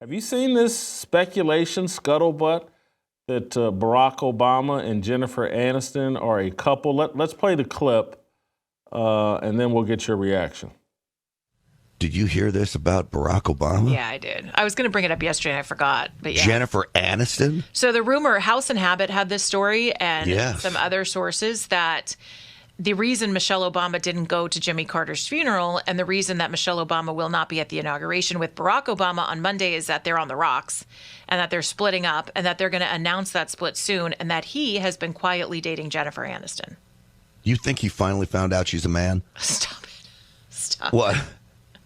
Have you seen this speculation, scuttlebutt, that Barack Obama and Jennifer Aniston are a couple? Let's play the clip, and then we'll get your reaction. Did you hear this about Barack Obama? Yeah, I did. I was going to bring it up yesterday and I forgot. But yeah. Jennifer Aniston? So the rumor, House and Habit had this story and some other sources that the reason Michelle Obama didn't go to Jimmy Carter's funeral and the reason that Michelle Obama will not be at the inauguration with Barack Obama on Monday is that they're on the rocks and that they're splitting up and that they're going to announce that split soon and that he has been quietly dating Jennifer Aniston. You think he finally found out she's a man? Stop it. Stop. What?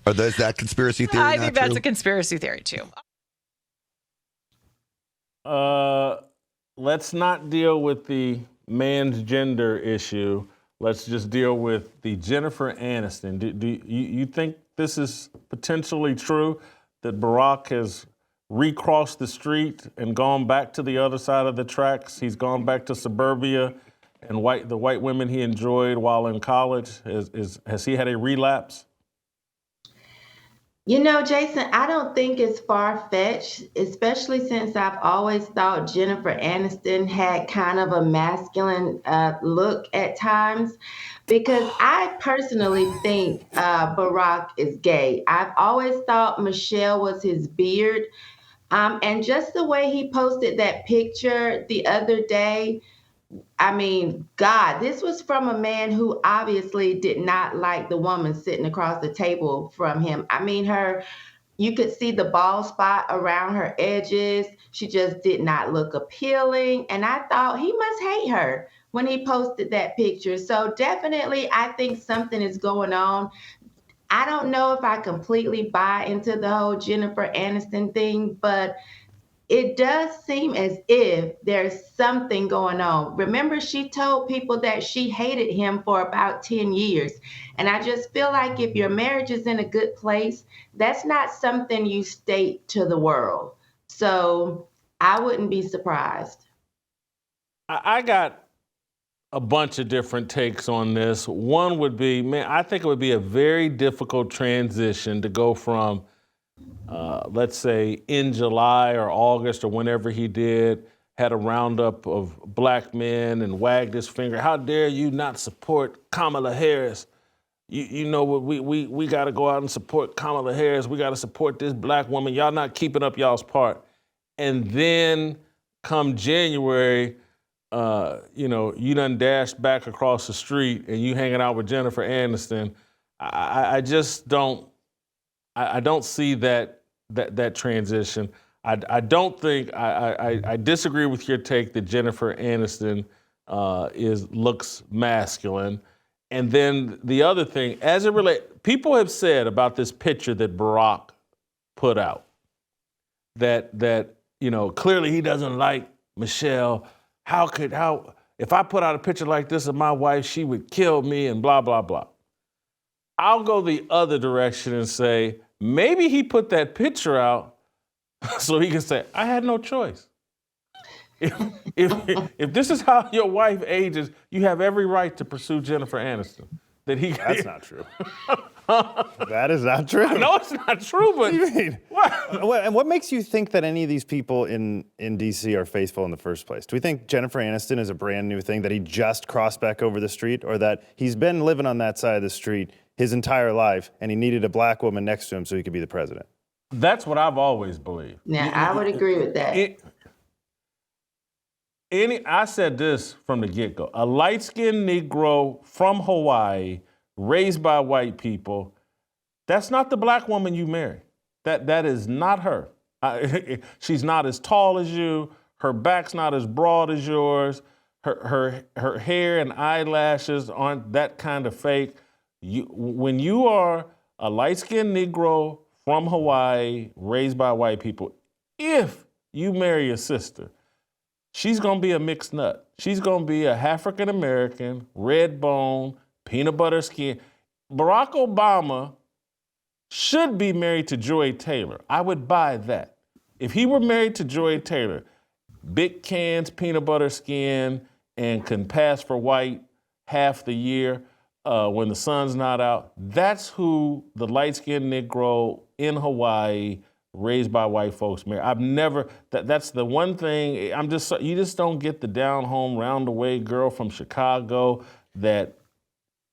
Is that conspiracy theory? I think that's a conspiracy theory, too. Let's not deal with the man's gender issue. Let's just deal with the Jennifer Aniston. Do you think this is potentially true, that Barack has recrossed the street and gone back to the other side of the tracks? He's gone back to suburbia and the white women he enjoyed while in college. Has he had a relapse? You know, Jason, I don't think it's far-fetched, especially since I've always thought Jennifer Aniston had kind of a masculine look at times, because I personally think Barack is gay. I've always thought Michelle was his beard. And just the way he posted that picture the other day, I mean, God, this was from a man who obviously did not like the woman sitting across the table from him. I mean, you could see the bald spot around her edges. She just did not look appealing. And I thought he must hate her when he posted that picture. So definitely, I think something is going on. I don't know if I completely buy into the whole Jennifer Aniston thing, but it does seem as if there's something going on. Remember, she told people that she hated him for about 10 years. And I just feel like if your marriage is in a good place, that's not something you state to the world. So I wouldn't be surprised. I got a bunch of different takes on this. One would be, man, I think it would be a very difficult transition to go from let's say in July or August or whenever he had a roundup of black men and wagged his finger. How dare you not support Kamala Harris? You know what, we got to go out and support Kamala Harris. We got to support this black woman. Y'all not keeping up y'all's part. And then come January, you done dashed back across the street and you hanging out with Jennifer Aniston. I just don't. I don't see that transition. I don't think I disagree with your take that Jennifer Aniston looks masculine. And then the other thing, as it relates, people have said about this picture that Barack put out that clearly he doesn't like Michelle. If I put out a picture like this of my wife, she would kill me and blah blah blah. I'll go the other direction and say, maybe he put that picture out so he can say, I had no choice. If this is how your wife ages, you have every right to pursue Jennifer Aniston. That's not true. That is not true. I know it's not true, but... What do you mean? What? And what makes you think that any of these people in D.C. are faithful in the first place? Do we think Jennifer Aniston is a brand new thing, that he just crossed back over the street, or that he's been living on that side of the street his entire life and he needed a black woman next to him so he could be the president? That's what I've always believed. Yeah, I would agree with that. I said this from the get-go. A light-skinned Negro from Hawaii, raised by white people, that's not the black woman you marry. That is not her. She's not as tall as you. Her back's not as broad as yours. Her hair and eyelashes aren't that kind of fake. When you are a light-skinned Negro from Hawaii, raised by white people, if you marry a sister, she's going to be a mixed nut. She's going to be a African-American, red bone, peanut butter skin. Barack Obama should be married to Joy Taylor. I would buy that. If he were married to Joy Taylor, big cans, peanut butter skin, and can pass for white half the year when the sun's not out, that's who the light-skinned Negro in Hawaii, raised by white folks marriage. I've never, that's the one thing, you just don't get the down home, round the way girl from Chicago that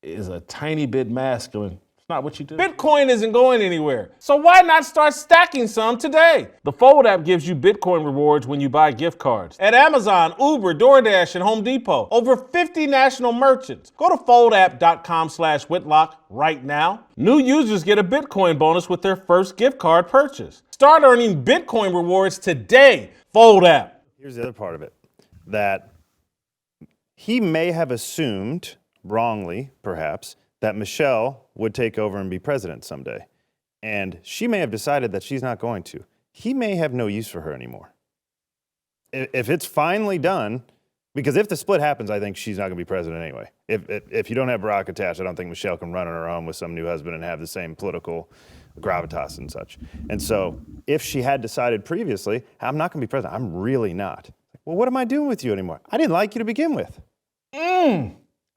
is a tiny bit masculine. It's not what you do. Bitcoin isn't going anywhere. So why not start stacking some today? The Fold app gives you Bitcoin rewards when you buy gift cards. At Amazon, Uber, DoorDash, and Home Depot. Over 50 national merchants. Go to foldapp.com/Whitlock right now. New users get a Bitcoin bonus with their first gift card purchase. Start earning Bitcoin rewards today. Fold app. Here's the other part of it, that he may have assumed, wrongly perhaps, that Michelle would take over and be president someday. And she may have decided that she's not going to. He may have no use for her anymore. If it's finally done, because if the split happens, I think she's not going to be president anyway. If you don't have Barack attached, I don't think Michelle can run on her own with some new husband and have the same political gravitas and such. And so if she had decided previously, I'm not going to be president, I'm really not. Well, what am I doing with you anymore? I didn't like you to begin with.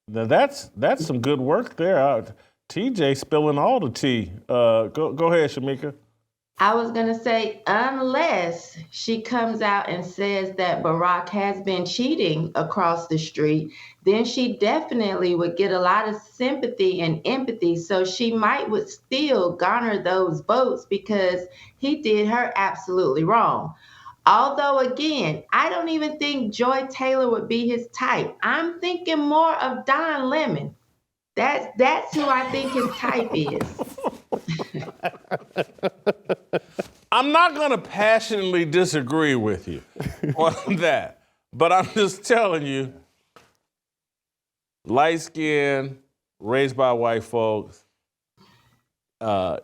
Now that's some good work there. TJ spilling all the tea. Go ahead, Shamika. I was going to say, unless she comes out and says that Barack has been cheating across the street, then she definitely would get a lot of sympathy and empathy. So she would still garner those votes because he did her absolutely wrong. Although, again, I don't even think Joy Taylor would be his type. I'm thinking more of Don Lemon. That's who I think his type is. I'm not going to passionately disagree with you on that, but I'm just telling you, light skin, raised by white folks,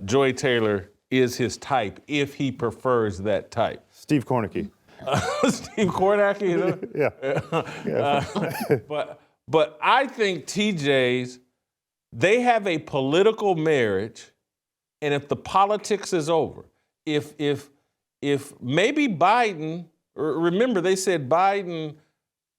Joy Taylor is his type if he prefers that type. Steve Kornacki. Steve Kornacki, you know? Yeah. But I think TJ's, they have a political marriage, and if the politics is over, if maybe Biden, remember they said Biden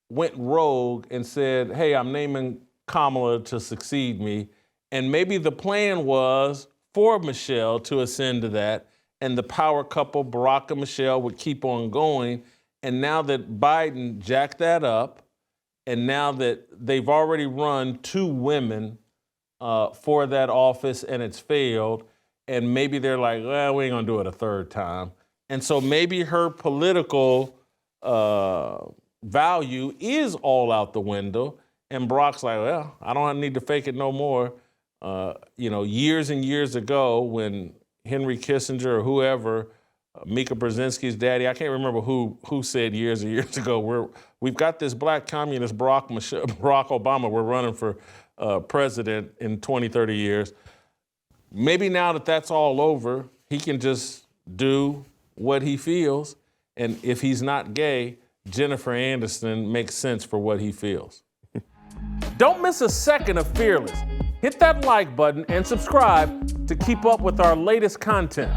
went rogue and said, hey, I'm naming Kamala to succeed me, and maybe the plan was for Michelle to ascend to that, and the power couple, Barack and Michelle, would keep on going. And now that Biden jacked that up, and now that they've already run 2 women for that office and it's failed, and maybe they're like, well, we ain't gonna do it a third time. And so maybe her political value is all out the window, and Barack's like, well, I don't need to fake it no more. Years and years ago when Henry Kissinger or whoever, Mika Brzezinski's daddy, I can't remember who said years and years ago, we've got this black communist Barack Obama, we're running for president in 20, 30 years. Maybe now that that's all over, he can just do what he feels. And if he's not gay, Jennifer Aniston makes sense for what he feels. Don't miss a second of Fearless. Hit that like button and subscribe to keep up with our latest content.